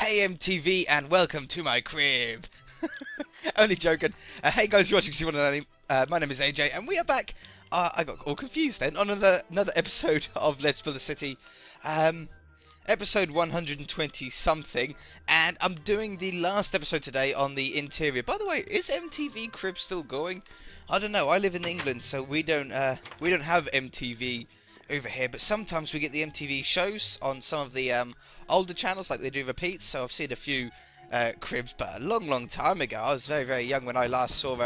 Hey MTV and welcome to my crib. Only joking. Hey guys, you're watching C1 my name is AJ and we are back. I got all confused then on another episode of Let's Build a City. Episode 120 something, and I'm doing the last episode today on the interior. By the way, is MTV Crib still going? I don't know. I live in England, so we don't have MTV over here, but sometimes we get the MTV shows on some of the older channels, like they do repeats. So I've seen a few cribs, but a long time ago. I was very young when I last saw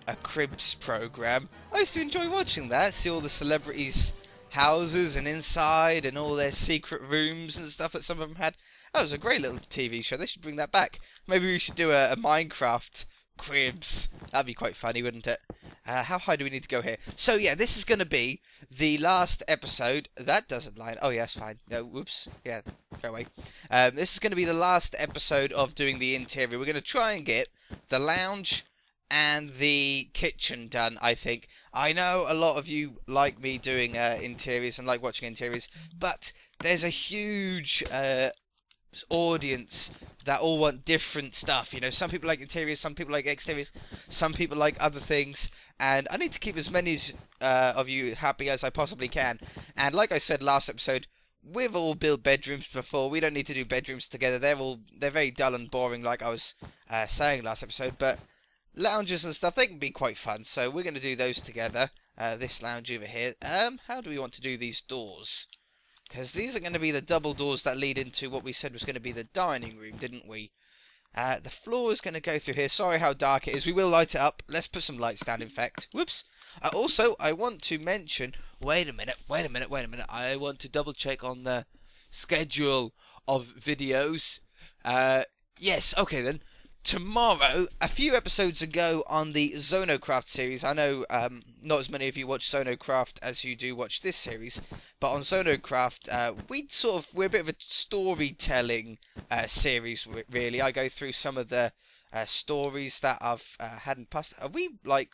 a cribs program. I used to enjoy watching that, see all the celebrities' houses and inside and all their secret rooms and stuff that some of them had. That was a great little TV show. They should bring that back. Maybe we should do a Minecraft cribs. That'd be quite funny, wouldn't it? How high do we need to go here? So yeah, this is going to be the last episode. That doesn't line. Oh yeah, that's fine. No, whoops. Yeah, go away. This is going to be the last episode of doing the interior. We're going to try and get the lounge and the kitchen done, I think. I know a lot of you like me doing interiors and like watching interiors, but there's a huge audience that all want different stuff. You know, some people like interiors, some people like exteriors, some people like other things, and I need to keep as many of you happy as I possibly can. And like I said last episode, we've all built bedrooms before. We don't need to do bedrooms together. They're very dull and boring, like I was saying last episode, but lounges and stuff, they can be quite fun, so we're going to do those together. This lounge over here. How do we want to do these doors? Because these are going to be the double doors that lead into what we said was going to be the dining room, didn't we? The floor is going to go through here. Sorry how dark it is. We will light it up. Let's put some lights down, in fact. Whoops. Also, I want to mention... Wait a minute. I want to double check on the schedule of videos. Yes, okay then. Tomorrow, a few episodes ago on the Zoc Craft series, I know not as many of you watch Zoc Craft as you do watch this series, but on Zoc Craft, we're a bit of a storytelling series, really. I go through some of the stories that I've had in the past. Are we, like,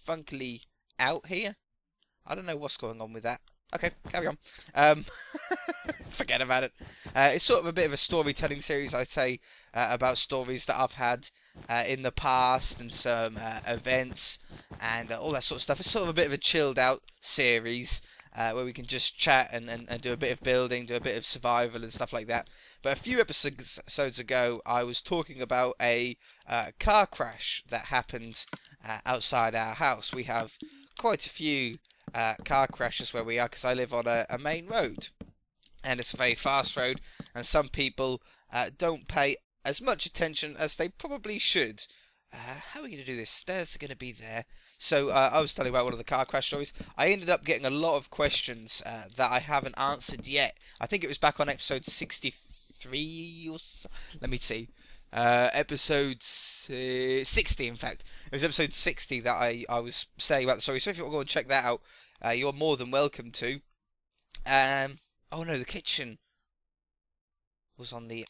funkily out here? I don't know what's going on with that. Okay, carry on. Forget about it. It's sort of a bit of a storytelling series, I'd say, about stories that I've had in the past and some events and all that sort of stuff. It's sort of a bit of a chilled out series where we can just chat and do a bit of building, do a bit of survival and stuff like that. But a few episodes ago, I was talking about a car crash that happened outside our house. We have quite a few car crashes where we are, because I live on a main road, and it's a very fast road, and some people don't pay as much attention as they probably should. How are we going to do this? Stairs are going to be there. So I was telling about one of the car crash stories. I ended up getting a lot of questions that I haven't answered yet. I think it was back on episode 63 or so. Let me see. Episode 60, in fact. It was episode 60 that I was saying about the story. So if you want to go and check that out, you're more than welcome to. Oh no, the kitchen was on the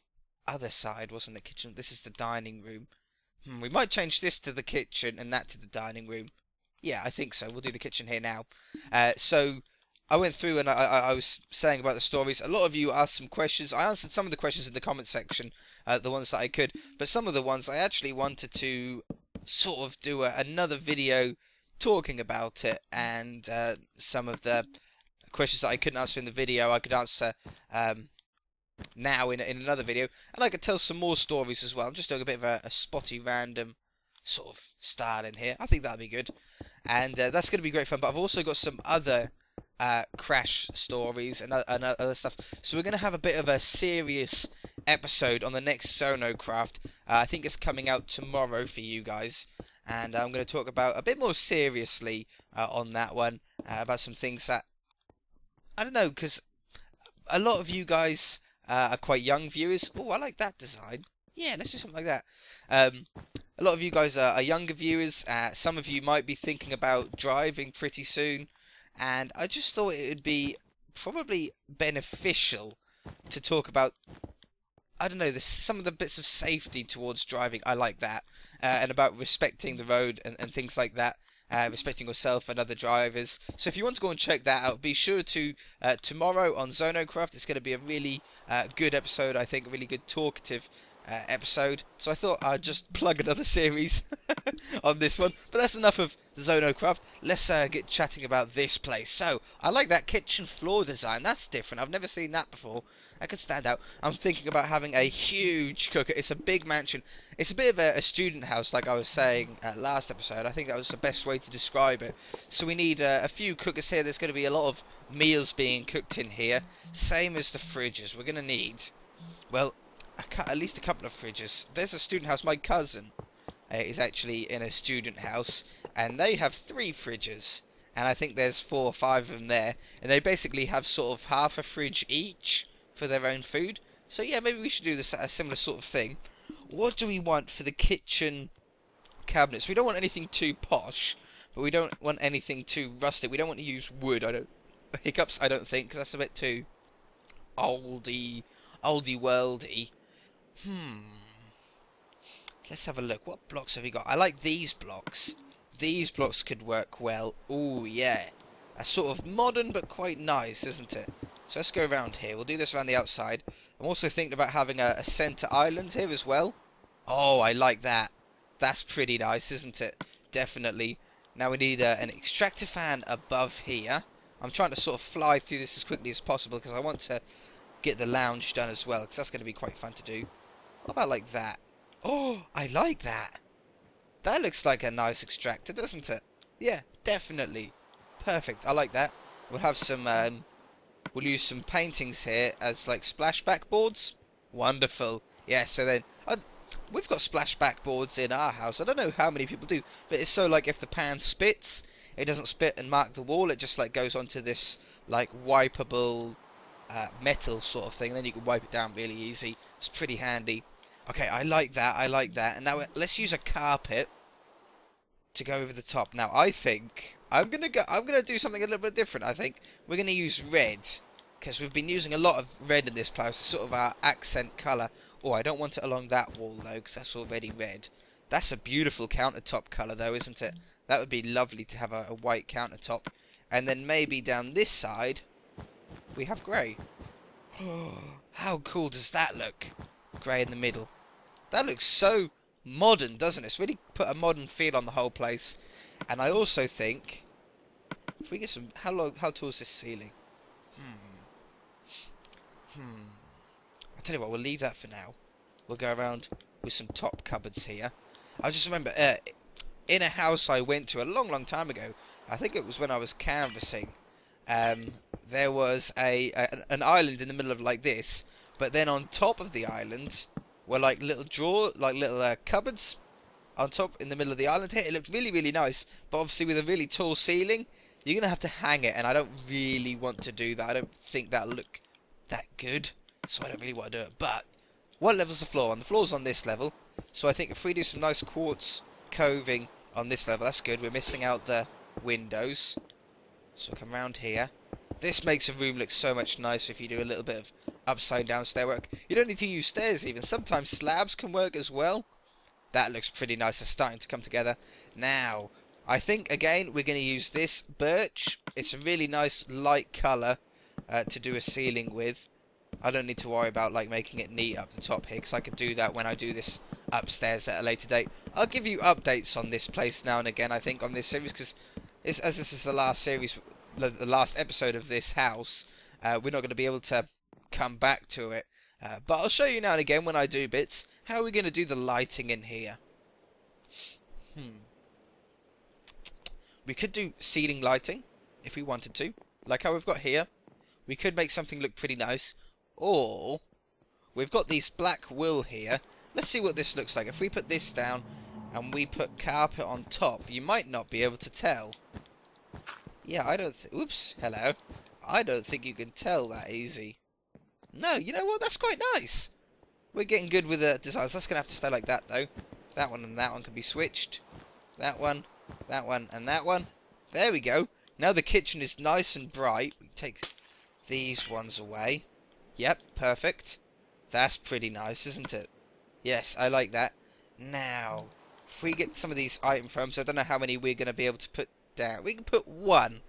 other side, wasn't the kitchen? This is the dining room. We might change this to the kitchen and that to the dining room. Yeah, I think so. We'll do the kitchen here now. So I went through and I was saying about the stories. A lot of you asked some questions. I answered some of the questions in the comment section, the ones that I could. But some of the ones I actually wanted to sort of do another video talking about it. And some of the questions that I couldn't answer in the video, I could answer now in another video. And I could tell some more stories as well. I'm just doing a bit of a spotty random sort of style in here. I think that'd be good. And that's going to be great fun. But I've also got some other crash stories and other stuff. So we're going to have a bit of a serious episode on the next Zoc Craft. I think it's coming out tomorrow for you guys. And I'm going to talk about a bit more seriously on that one. About some things that, I don't know, because a lot of you guys are quite young viewers. Oh, I like that design. Yeah, let's do something like that. A lot of you guys are younger viewers. Some of you might be thinking about driving pretty soon. And I just thought it would be probably beneficial to talk about, I don't know, some of the bits of safety towards driving. I like that. And about respecting the road and things like that. respecting yourself and other drivers. So if you want to go and check that out, be sure to tomorrow on Zoc Craft. It's going to be a really good episode, I think, a really good talkative episode. So I thought I'd just plug another series on this one. But that's enough of Zoc Craft. Let's get chatting about this place. So I like that kitchen floor design. That's different. I've never seen that before. That could stand out. I'm thinking about having a huge cooker. It's a big mansion. It's a bit of a student house, like I was saying last episode. I think that was the best way to describe it. So we need a few cookers here. There's going to be a lot of meals being cooked in here. Same as the fridges. We're going to need, well, at least a couple of fridges. There's a student house. My cousin is actually in a student house, and they have 3 fridges. And I think there's 4 or 5 of them there. And they basically have sort of half a fridge each for their own food. So yeah, maybe we should do this a similar sort of thing. What do we want for the kitchen cabinets? We don't want anything too posh, but we don't want anything too rustic. We don't want to use wood. Hiccups, I don't think, because that's a bit too oldie worldy. Let's have a look. What blocks have we got? I like these blocks. These blocks could work well. Oh yeah, that's sort of modern but quite nice, isn't it? So let's go around here. We'll do this around the outside. I'm also thinking about having a centre island here as well. Oh, I like that. That's pretty nice, isn't it? Definitely. Now we need an extractor fan above here. I'm trying to sort of fly through this as quickly as possible because I want to get the lounge done as well, because that's going to be quite fun to do. What about like that? Oh, I like that. That looks like a nice extractor, doesn't it? Yeah, definitely. Perfect. I like that. We'll have some... we'll use some paintings here as like splashback boards. Wonderful. Yeah, so then we've got splashback boards in our house. I don't know how many people do, but it's so like if the pan spits, it doesn't spit and mark the wall. It just like goes onto this like wipeable metal sort of thing. Then you can wipe it down really easy. It's pretty handy. Okay, I like that. I like that. And now let's use a carpet to go over the top. Now I think I'm gonna do something a little bit different. I think we're gonna use red, because we've been using a lot of red in this place. It's sort of our accent colour. Oh, I don't want it along that wall though, because that's already red. That's a beautiful countertop colour though, isn't it? That would be lovely to have a white countertop. And then maybe down this side we have grey. Oh, how cool does that look? Grey in the middle. That looks so modern, doesn't it? It's really put a modern feel on the whole place. And I also think if we get some, how tall is this ceiling? I tell you what, we'll leave that for now. We'll go around with some top cupboards here. I just remember in a house I went to a long time ago. I think it was when I was canvassing. There was an island in the middle of like this, but then on top of the island were like little cupboards on top in the middle of the island here. It looked really nice, but obviously with a really tall ceiling, you're gonna have to hang it, and I don't really want to do that. I don't think that'll look that good, so I don't really want to do it. But what level's the floor on? The floor's on this level, so I think if we do some nice quartz coving on this level, that's good. We're missing out the windows, so come round here. This makes a room look so much nicer if you do a little bit of upside down stair work. You don't need to use stairs even. Sometimes slabs can work as well. That looks pretty nice. It's starting to come together. Now, I think, again, we're going to use this birch. It's a really nice light colour to do a ceiling with. I don't need to worry about like making it neat up the top here, because I could do that when I do this upstairs at a later date. I'll give you updates on this place now and again, I think, on this series, because as this is the last series, the last episode of this house, we're not going to be able to come back to it. But I'll show you now and again when I do bits. How are we going to do the lighting in here? We could do ceiling lighting if we wanted to, like how we've got here. We could make something look pretty nice. Or we've got these black wool here. Let's see what this looks like. If we put this down and we put carpet on top, you might not be able to tell. Yeah, I don't oops, hello. I don't think you can tell that easy. No, you know what? That's quite nice. We're getting good with the designs. That's going to have to stay like that, though. That one and that one can be switched. That one, and that one. There we go. Now the kitchen is nice and bright. We take these ones away. Yep, perfect. That's pretty nice, isn't it? Yes, I like that. Now, if we get some of these item frames, I don't know how many we're going to be able to put down. We can put one.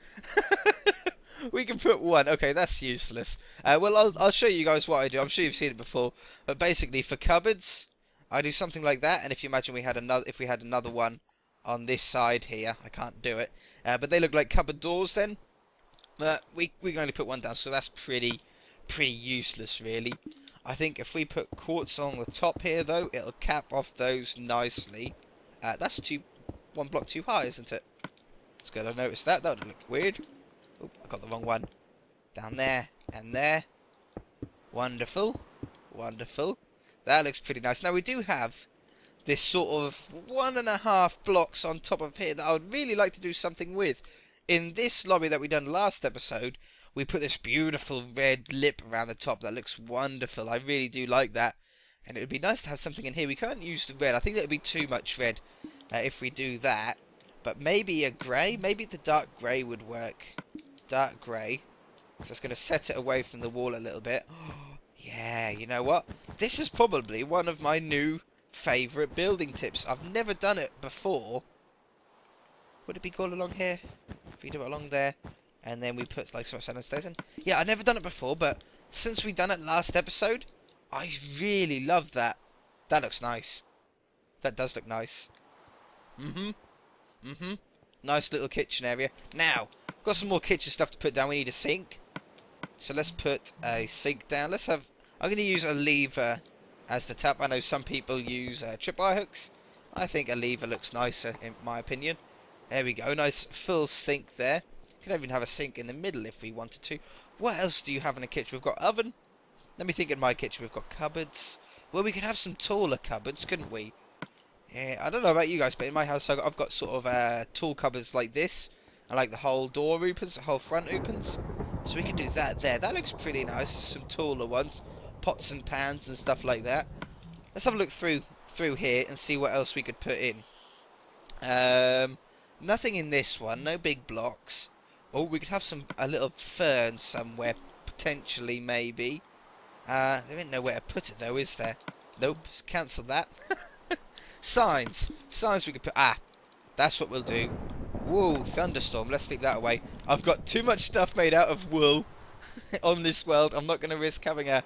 We can put one. Okay, that's useless. Well, I'll show you guys what I do. I'm sure you've seen it before. But basically, for cupboards, I do something like that. And if you imagine if we had another one on this side here, I can't do it. But they look like cupboard doors then. We can only put one down, so that's pretty useless, really. I think if we put quartz on the top here, though, it'll cap off those nicely. That's one block too high, isn't it? It's good. I noticed that. That would have looked weird. Oh, I got the wrong one. Down there and there. Wonderful. Wonderful. That looks pretty nice. Now, we do have this sort of 1.5 blocks on top of here that I would really like to do something with. In this lobby that we done last episode, we put this beautiful red lip around the top that looks wonderful. I really do like that. And it would be nice to have something in here. We can't use the red. I think that would be too much red if we do that. But maybe a grey. Maybe the dark grey would work. Dark grey. So it's going to set it away from the wall a little bit. Yeah, you know what? This is probably one of my new favourite building tips. I've never done it before. Would it be all along here? If we do it along there, and then we put like some sand stairs in. Yeah, I've never done it before, but since we done it last episode, I really love that. That looks nice. That does look nice. Nice little kitchen area. Now, got some more kitchen stuff to put down. We need a sink. So let's put a sink down. I'm going to use a lever as the tap. I know some people use tripwire hooks. I think a lever looks nicer, in my opinion. There we go. Nice full sink there. Could even have a sink in the middle if we wanted to. What else do you have in a kitchen? We've got oven. Let me think. In my kitchen, we've got cupboards. Well, we could have some taller cupboards, couldn't we? Yeah, I don't know about you guys, but in my house, I've got sort of tall cupboards like this. And like the whole door opens, the whole front opens. So we can do that there. That looks pretty nice. Some taller ones. Pots and pans and stuff like that. Let's have a look through here and see what else we could put in. Nothing in this one. No big blocks. Oh, we could have a little fern somewhere. Potentially, maybe. There ain't nowhere to put it though, is there? Nope. Let's cancel that. Signs. Signs we could put. That's what we'll do. Whoa, thunderstorm. Let's sleep that away. I've got too much stuff made out of wool on this world. I'm not going to risk having a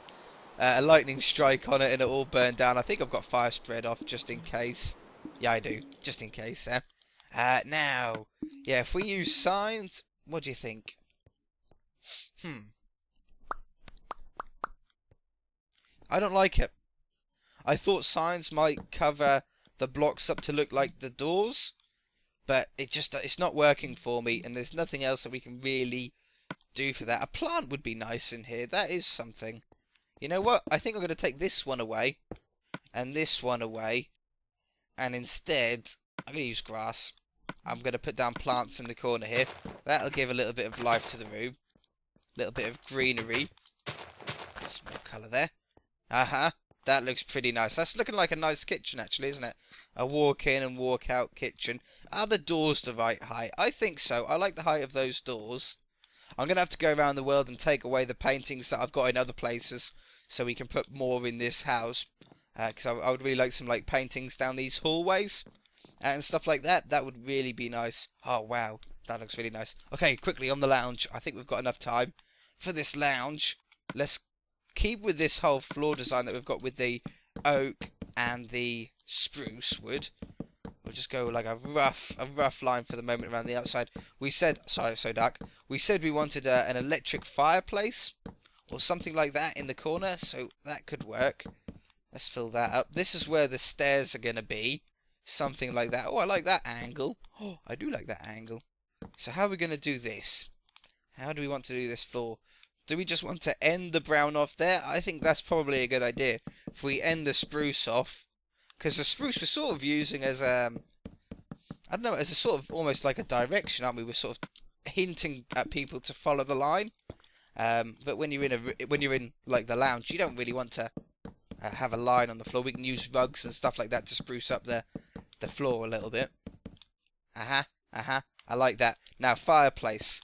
lightning strike on it and it all burn down. I think I've got fire spread off just in case. Yeah, I do. Just in case. Now, yeah, if we use signs, what do you think? I don't like it. I thought signs might cover the blocks up to look like the doors. But it's not working for me, and there's nothing else that we can really do for that. A plant would be nice in here. That is something. You know what? I think I'm going to take this one away, and this one away, and instead, I'm going to use grass. I'm going to put down plants in the corner here. That'll give a little bit of life to the room. A little bit of greenery. Some more colour there. That looks pretty nice. That's looking like a nice kitchen, actually, isn't it? A walk-in and walk-out kitchen. Are the doors the right height? I think so. I like the height of those doors. I'm going to have to go around the world and take away the paintings that I've got in other places so we can put more in this house. Because I would really like some paintings down these hallways and stuff like that. That would really be nice. Oh, wow. That looks really nice. Okay, quickly on the lounge. I think we've got enough time for this lounge. Let's keep with this whole floor design that we've got with the oak and the spruce wood. We'll just go like a rough line for the moment around the outside. We said, sorry, it's so dark. We said we wanted an electric fireplace or something like that in the corner, so that could work. Let's fill that up. This is where the stairs are going to be. Something like that. Oh, I like that angle. Oh, I do like that angle. So how are we going to do this? How do we want to do this floor? Do we just want to end the brown off there? I think that's probably a good idea. If we end the spruce off. Because the spruce we're sort of using as I don't know, as a sort of almost like a direction, aren't we? We're sort of hinting at people to follow the line. But when you're in like the lounge, you don't really want to have a line on the floor. We can use rugs and stuff like that to spruce up the floor a little bit. I like that. Now fireplace.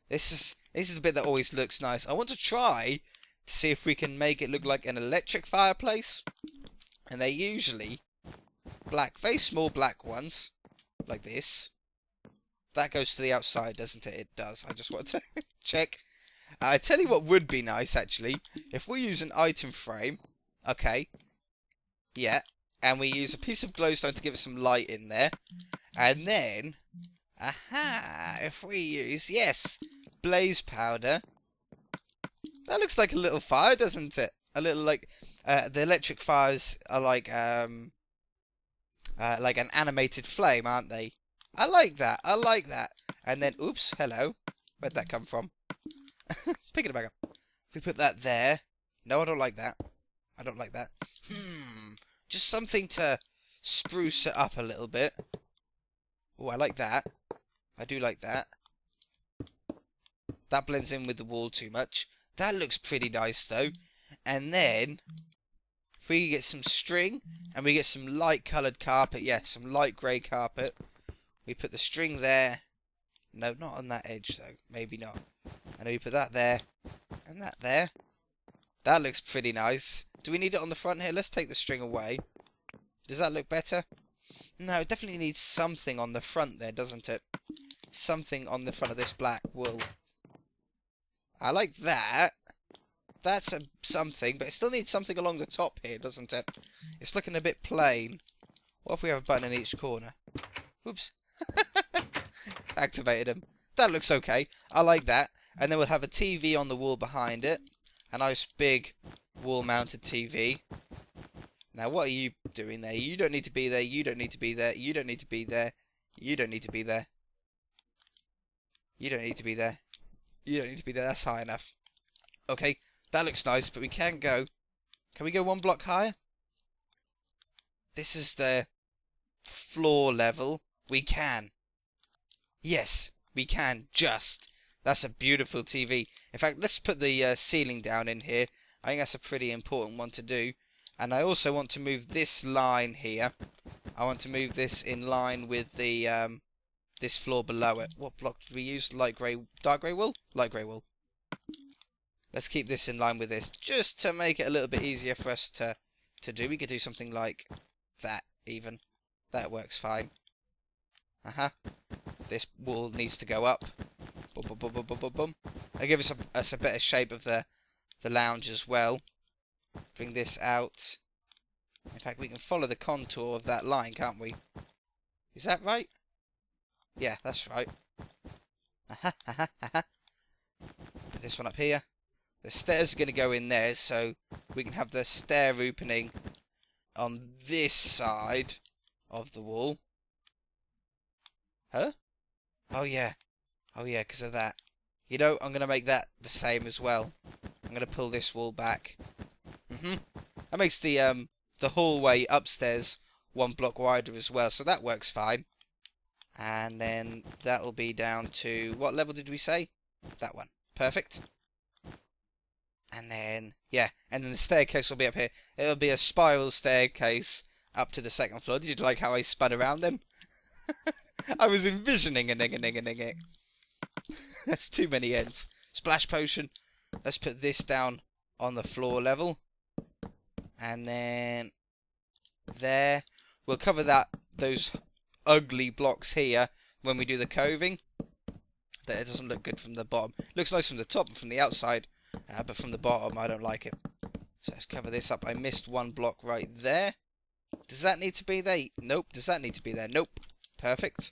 This is the bit that always looks nice. I want to try to see if we can make it look like an electric fireplace. And they usually black, very small black ones, like this. That goes to the outside, doesn't it? It does. I just want to check. I tell you what would be nice, actually, if we use an item frame. Okay. Yeah. And we use a piece of glowstone to give us some light in there. And then, aha, if we use, yes, blaze powder. That looks like a little fire, doesn't it? A little like, the electric fires are like an animated flame, aren't they? I like that. I like that. And then, oops, hello. Where'd that come from? Picking it back up. We put that there. No, I don't like that. I don't like that. Just something to spruce it up a little bit. Oh, I like that. I do like that. That blends in with the wall too much. That looks pretty nice, though. And then, if we get some string, and we get some light-coloured carpet, yeah, some light grey carpet, we put the string there. No, not on that edge, though. Maybe not. And then we put that there, and that there. That looks pretty nice. Do we need it on the front here? Let's take the string away. Does that look better? No, it definitely needs something on the front there, doesn't it? Something on the front of this black wool. I like that. That's something, but it still needs something along the top here, doesn't it? It's looking a bit plain. What if we have a button in each corner? Oops. Activated them. That looks okay. I like that. And then we'll have a TV on the wall behind it. A nice big wall-mounted TV. Now, what are you doing there? You don't need to be there. You don't need to be there. You don't need to be there. You don't need to be there. You don't need to be there. You don't need to be there. That's high enough. Okay, that looks nice, but we can't go. Can we go one block higher? This is the floor level. We can. Yes, we can. Just. That's a beautiful TV. In fact, let's put the ceiling down in here. I think that's a pretty important one to do. And I also want to move this line here. I want to move this in line with the this floor below it. What block did we use? Light grey, dark grey wool? Light grey wool. Let's keep this in line with this, just to make it a little bit easier for us to do. We could do something like that, even. That works fine. This wall needs to go up. Boom, boom, boom, boom, boom, boom, boom. That gives us a better shape of the lounge as well. Bring this out. In fact, we can follow the contour of that line, can't we? Is that right? Yeah, that's right. Put this one up here. The stairs are going to go in there, so we can have the stair opening on this side of the wall. Huh? Oh yeah. Oh yeah, because of that. You know, I'm going to make that the same as well. I'm going to pull this wall back. That makes the hallway upstairs one block wider as well, so that works fine. And then that will be down to, what level did we say? That one. Perfect. And then, yeah, and then the staircase will be up here. It'll be a spiral staircase up to the second floor. Did you like how I spun around them? I was envisioning a That's too many ends. Splash potion. Let's put this down on the floor level. And then there. We'll cover those ugly blocks here when we do the coving. That it doesn't look good from the bottom. Looks nice from the top and from the outside, but from the bottom I don't like it. So let's cover this up. I missed one block right there. Does that need to be there? Nope. Does that need to be there? Nope. Perfect.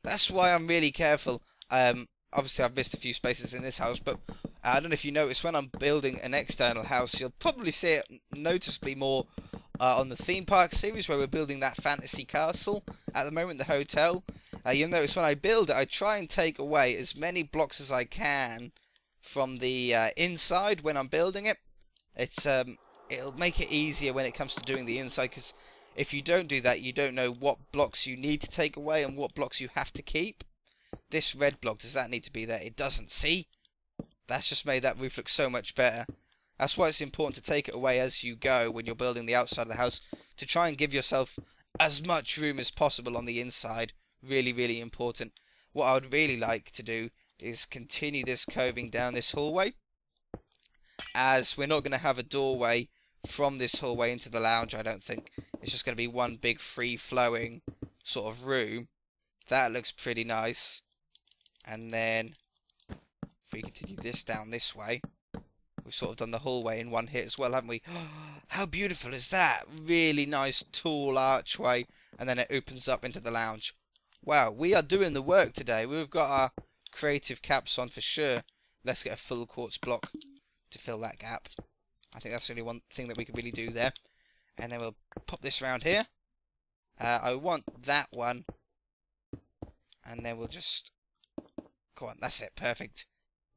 That's why I'm really careful. Obviously I've missed a few spaces in this house, but I don't know if you notice, when I'm building an external house, you'll probably see it noticeably more on the theme park series, where we're building that fantasy castle at the moment, the hotel. You'll notice when I build it, I try and take away as many blocks as I can from the inside when I'm building it. It'll make it easier when it comes to doing the inside, because if you don't do that, you don't know what blocks you need to take away and what blocks you have to keep. This red block, does that need to be there? It doesn't. See? That's just made that roof look so much better. That's why it's important to take it away as you go when you're building the outside of the house, to try and give yourself as much room as possible on the inside. Really, really important. What I would really like to do is continue this coving down this hallway, as we're not going to have a doorway from this hallway into the lounge, I don't think. it's just going to be one big free-flowing sort of room. That looks pretty nice. And then, if we continue this down this way, we've sort of done the hallway in one hit as well, haven't we? How beautiful is that? Really nice, tall archway. And then it opens up into the lounge. Wow, we are doing the work today. We've got our creative caps on for sure. Let's get a full quartz block to fill that gap. I think that's the only one thing that we can really do there. And then we'll pop this around here. I want that one. And then we'll just... Go on, that's it, perfect.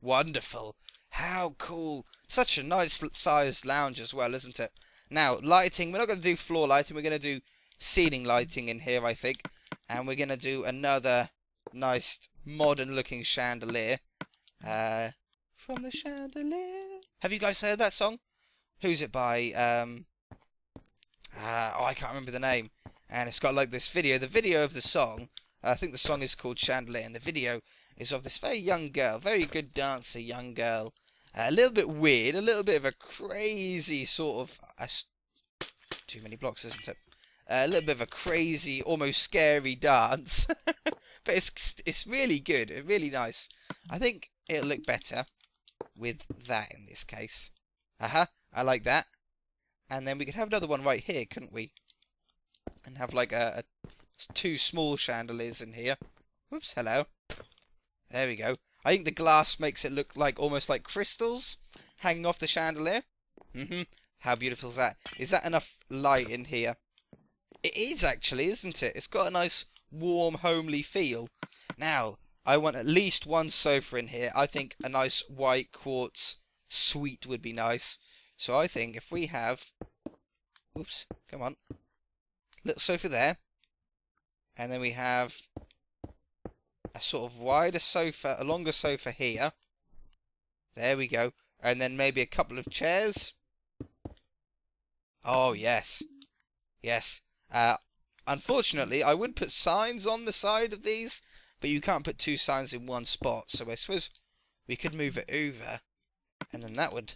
Wonderful. How cool. Such a nice sized lounge as well, isn't it? Now, lighting. We're not going to do floor lighting. We're going to do ceiling lighting in here, I think. And we're going to do another nice modern looking chandelier. From the chandelier. Have you guys heard that song? Who's it by? I can't remember the name. And it's got like this video. The video of the song, I think the song is called Chandelier, and the video is of this very young girl, very good dancer, young girl. A little bit weird, a little bit of a crazy sort of... too many blocks, isn't it? A little bit of a crazy, almost scary dance. But it's really good, really nice. I think it'll look better with that in this case. I like that. And then we could have another one right here, couldn't we? And have like two small chandeliers in here. Whoops, hello. There we go. I think the glass makes it look like almost like crystals hanging off the chandelier. How beautiful is that? Is that enough light in here? It is actually, isn't it? It's got a nice warm, homely feel. Now, I want at least one sofa in here. I think a nice white quartz suite would be nice. So I think if we have... Oops, come on. Little sofa there. And then we have a sort of wider sofa, a longer sofa here. There we go. And then maybe a couple of chairs. Oh, yes. Yes. Unfortunately, I would put signs on the side of these, but you can't put two signs in one spot. So I suppose we could move it over, and then that would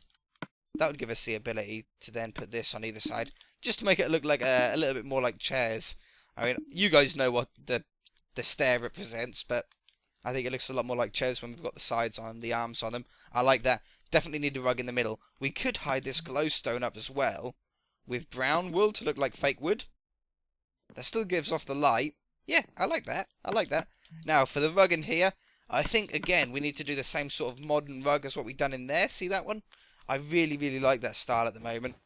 give us the ability to then put this on either side, just to make it look like a little bit more like chairs. I mean, you guys know what the stair represents, but I think it looks a lot more like chairs when we've got the sides on, the arms on them. I like that. Definitely need a rug in the middle. We could hide this glowstone up as well with brown wool to look like fake wood. That still gives off the light. Yeah, I like that. I like that. Now, for the rug in here, I think, again, we need to do the same sort of modern rug as what we've done in there. See that one? I really, really like that style at the moment.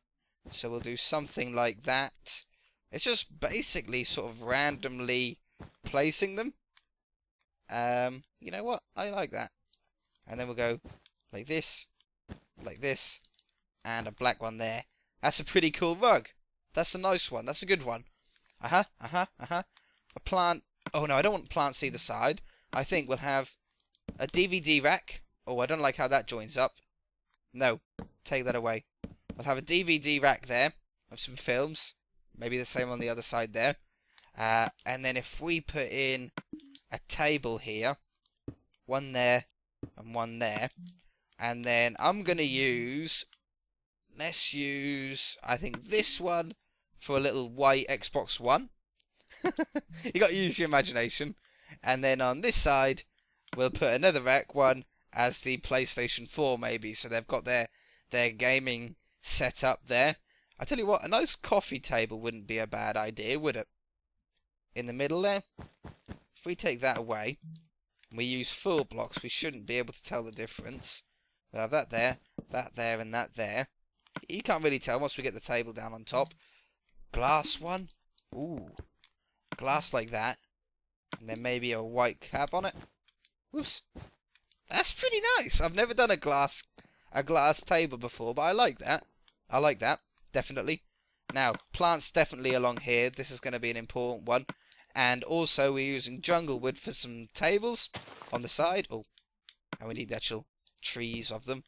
So we'll do something like that. It's just basically sort of randomly placing them. You know what? I like that. And then we'll go like this, and a black one there. That's a pretty cool rug. That's a nice one. That's a good one. A plant. Oh no, I don't want plants either side. I think we'll have a DVD rack. Oh, I don't like how that joins up. No, take that away. We'll have a DVD rack there of some films. Maybe the same on the other side there. And then if we put in a table here, one there and one there, and then I'm going to use, let's use, I think this one for a little white Xbox One. You got to use your imagination. And then on this side, we'll put another rack one as the PlayStation 4 maybe. So they've got their gaming setup there. I tell you what, a nice coffee table wouldn't be a bad idea, would it? In the middle there. If we take that away, and we use full blocks, we shouldn't be able to tell the difference. We'll have that there, and that there. You can't really tell once we get the table down on top. Glass one. Ooh. Glass like that. And then maybe a white cap on it. Whoops. That's pretty nice. I've never done a glass table before, but I like that. I like that. Definitely. Now, plants definitely along here. This is going to be an important one. And also, we're using jungle wood for some tables on the side. Oh, and we need actual trees of them.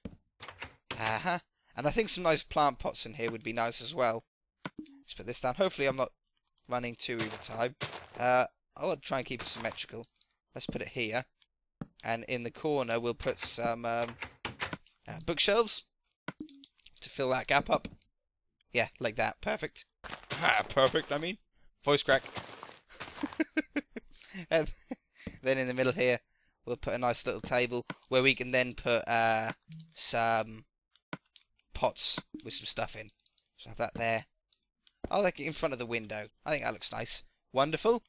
And I think some nice plant pots in here would be nice as well. Let's put this down. Hopefully, I'm not running two at a time. I want to try and keep it symmetrical. Let's put it here. And in the corner, we'll put some bookshelves to fill that gap up. Yeah, like that. Perfect. Perfect, I mean. Voice crack. And then in the middle here, we'll put a nice little table where we can then put some pots with some stuff in. So have that there. I like it in front of the window. I think that looks nice. Wonderful.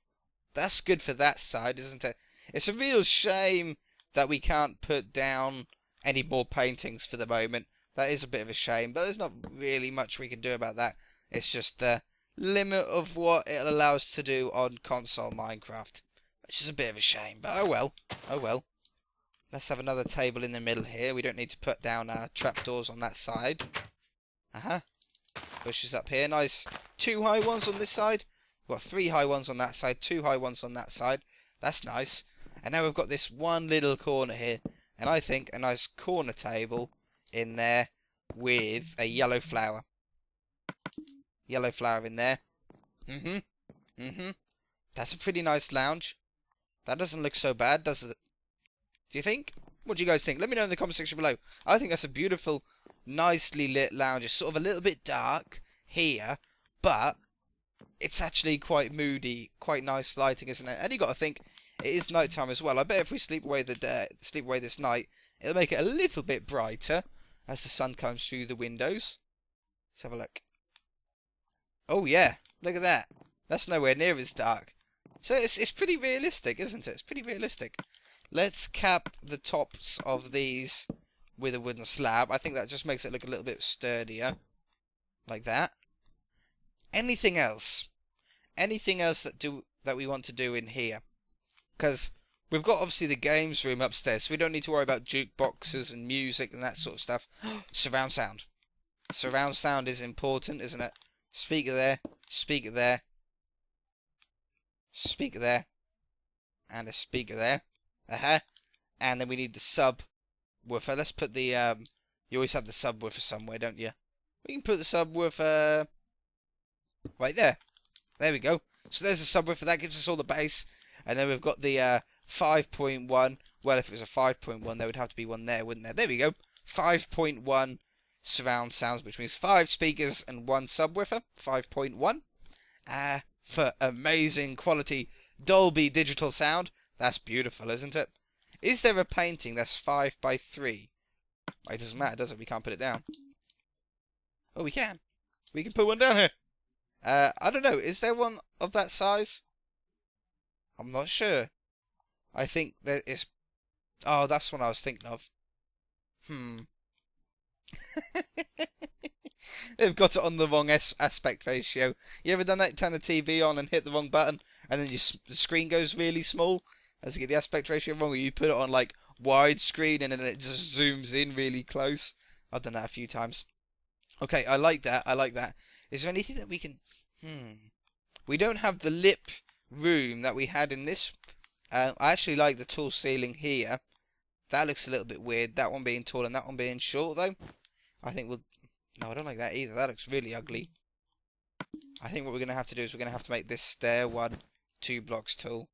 That's good for that side, isn't it? It's a real shame that we can't put down any more paintings for the moment. That is a bit of a shame, but there's not really much we can do about that. It's just the limit of what it'll allow us to do on console Minecraft, which is a bit of a shame, but oh well. Oh well. Let's have another table in the middle here. We don't need to put down trapdoors on that side. Bushes up here. Nice 2 high ones on this side. We've got 3 high ones on that side, 2 high ones on that side. That's nice. And now we've got this one little corner here. And I think a nice corner table in there with a yellow flower. Yellow flower in there. That's a pretty nice lounge. That doesn't look so bad, does it? Do you think? What do you guys think? Let me know in the comment section below. I think that's a beautiful, nicely lit lounge. It's sort of a little bit dark here, but it's actually quite moody, quite nice lighting, isn't it? And you got to think it is nighttime as well. I bet if we sleep away this night, it'll make it a little bit brighter as the sun comes through the windows. Let's have a look. Oh yeah, look at that. That's nowhere near as dark. So it's pretty realistic, isn't it? It's pretty realistic. Let's cap the tops of these with a wooden slab. I think that just makes it look a little bit sturdier. Like that. Anything else? Anything else that we want to do in here? Because we've got obviously the games room upstairs, so we don't need to worry about jukeboxes and music and that sort of stuff. Surround sound. Surround sound is important, isn't it? Speaker there, speaker there, speaker there, and a speaker there. And then we need the subwoofer. Let's put the you always have the subwoofer somewhere, don't you? We can put the subwoofer right there. There we go. So there's the subwoofer. That gives us all the bass. And then we've got the 5.1. Well, if it was a 5.1, there would have to be one there, wouldn't there? There we go. 5.1 surround sounds, which means 5 speakers and 1 subwoofer. 5.1. For amazing quality Dolby digital sound. That's beautiful, isn't it? Is there a painting that's 5 by 3? It doesn't matter, does it? We can't put it down. Oh, we can. We can put one down here. I don't know. Is there one of that size? I'm not sure. I think there is. Oh, that's what I was thinking of. They've got it on the wrong aspect ratio. You ever done that? Turn the TV on and hit the wrong button, and then the screen goes really small as you get the aspect ratio wrong, or you put it on like widescreen and then it just zooms in really close. I've done that a few times. Okay, I like that. I like that. Is there anything that we can? We don't have the lip room that we had in this. I actually like the tall ceiling here. That looks a little bit weird. That one being tall and that one being short, though. I think we'll. No, I don't like that either. That looks really ugly. I think what we're going to have to do is we're going to have to make this stair 2 blocks tall.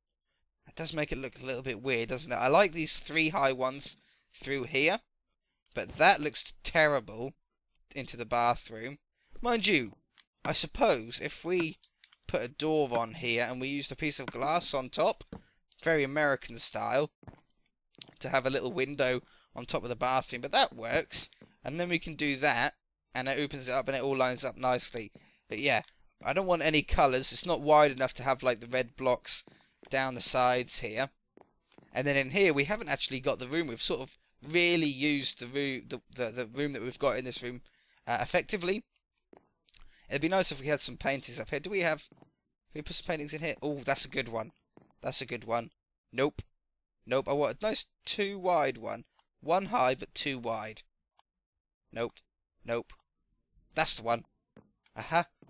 That does make it look a little bit weird, doesn't it? I like these 3 high ones through here, but that looks terrible into the bathroom. Mind you, I suppose if we put a door on here and we used a piece of glass on top, very American style, to have a little window on top of the bathroom, but that works. And then we can do that, and it opens it up and it all lines up nicely. But yeah, I don't want any colours. It's not wide enough to have like the red blocks down the sides here. And then in here we haven't actually got the room. We've sort of really used the room, the room that we've got in this room effectively. It'd be nice if we had some paintings up here. Do we have? Can we put some paintings in here? Oh, that's a good one. That's a good one. Nope. Nope. I want a nice 2 wide one. 1 high but 2 wide. Nope. Nope. That's the one.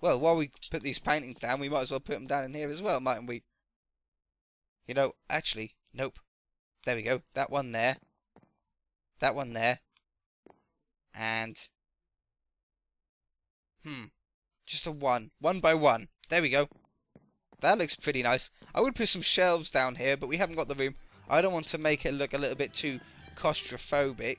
Well, while we put these paintings down, we might as well put them down in here as well, mightn't we? You know, actually, nope. There we go. That one there. That one there. And... just a 1. 1 by 1. There we go. That looks pretty nice. I would put some shelves down here, but we haven't got the room. I don't want to make it look a little bit too claustrophobic.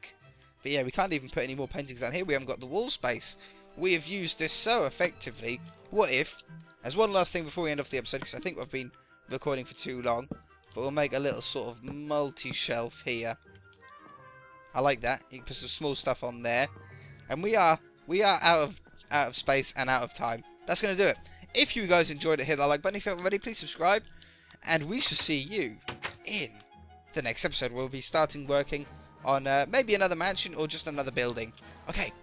But yeah, we can't even put any more paintings down here. We haven't got the wall space. we have used this so effectively. What if, as one last thing before we end off the episode, because I think we've been recording for too long, but we'll make a little sort of multi-shelf here. I like that. You can put some small stuff on there, and we are out of space and out of time. That's going to do it. If you guys enjoyed it, hit that like button. If you haven't already, please subscribe, and we shall see you in the next episode. We'll be starting working on maybe another mansion or just another building. Okay,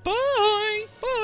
bye! Bye!